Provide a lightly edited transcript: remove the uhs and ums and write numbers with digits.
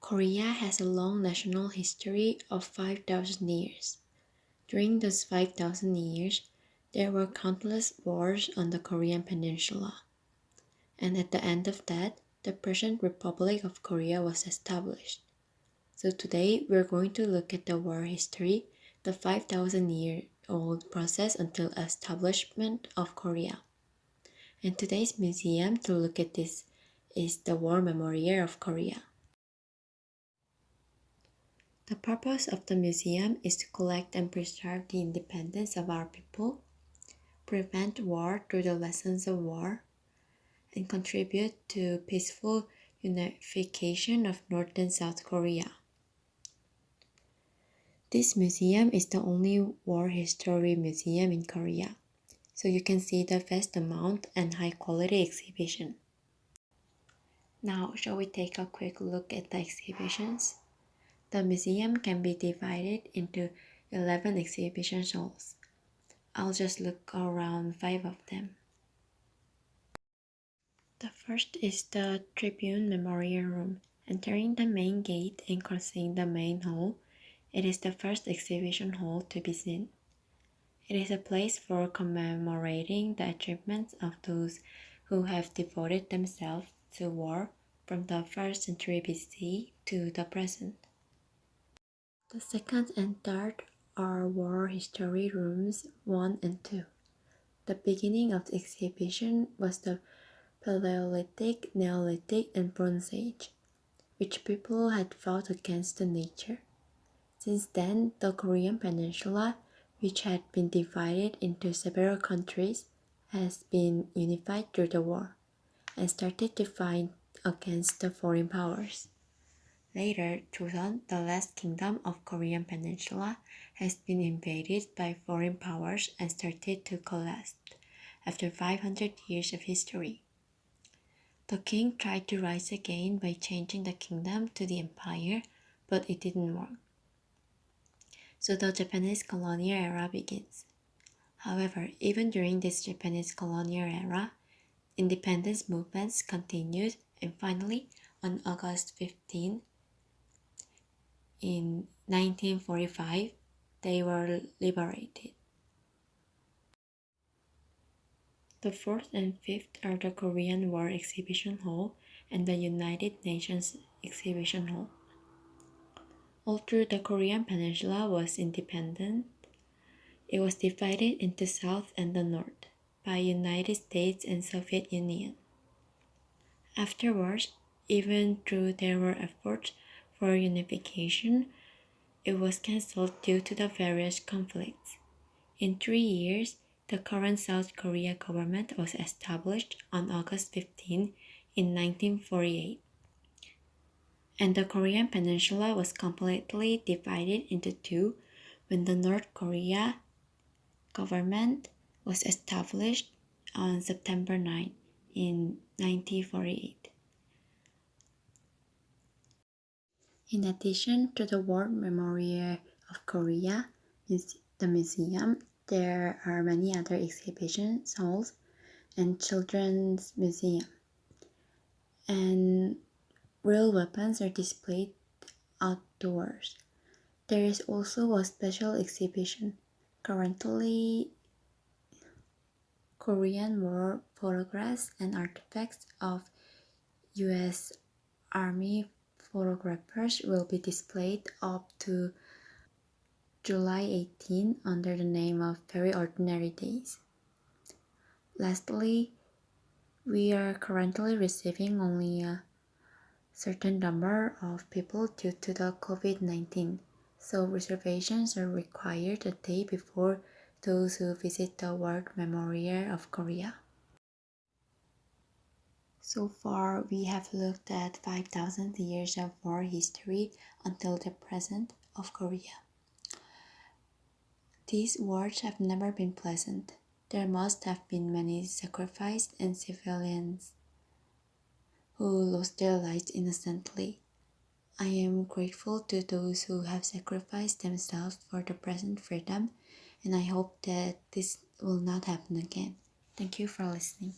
Korea has a long national history of 5,000 years. During those 5,000 years, there were countless wars on the Korean peninsula. And at the end of that, the present Republic of Korea was established. So today, we're going to look at the war history, the 5,000-year-old process until establishment of Korea. And today's museum to look at this is the War Memorial of Korea. The purpose of the museum is to collect and preserve the independence of our people, prevent war through the lessons of war, and contribute to peaceful unification of North and South Korea. This museum is the only war history museum in Korea, so you can see the vast amount and high quality exhibition. Now, shall we take a quick look at the exhibitions? The museum can be divided into 11 exhibition halls. I'll just look around 5 of them. The first is the Tribune Memorial Room. Entering the main gate and crossing the main hall, it is the first exhibition hall to be seen. It is a place for commemorating the achievements of those who have devoted themselves to war from the 1st century BC to the present. The second and third are War History Rooms 1 and 2. The beginning of the exhibition was the Paleolithic, Neolithic, and Bronze Age, which people had fought against the nature. Since then, the Korean peninsula, which had been divided into several countries, has been unified through the war, and started to fight against the foreign powers. Later, Joseon, the last kingdom of Korean peninsula, has been invaded by foreign powers and started to collapse after 500 years of history. The king tried to rise again by changing the kingdom to the empire, but it didn't work. So the Japanese colonial era begins. However, even during this Japanese colonial era, independence movements continued, and finally, on August 15, in 1945, they were liberated. The fourth and fifth are the Korean War Exhibition Hall and the United Nations Exhibition Hall. Although the Korean peninsula was independent, it was divided into South and the North by United States and Soviet Union. Afterwards, even though there were efforts for unification, it was cancelled due to the various conflicts. In 3 years, the current South Korea government was established on August 15 in 1948. And the Korean peninsula was completely divided into two when the North Korea government was established on September 9 in 1948. In addition to the War Memorial of Korea, the museum, there are many other exhibition halls and children's museum. And real weapons are displayed outdoors. There is also a special exhibition. Currently, Korean War photographs and artifacts of U.S. Army photographers will be displayed up to July 18 under the name of Very Ordinary Days. Lastly, we are currently receiving only a certain number of people due to the COVID-19, so reservations are required a day before those who visit the War Memorial of Korea. So far, we have looked at 5,000 years of war history until the present of Korea. These wars have never been pleasant. There must have been many sacrifices and civilians who lost their lives innocently. I am grateful to those who have sacrificed themselves for the present freedom, and I hope that this will not happen again. Thank you for listening.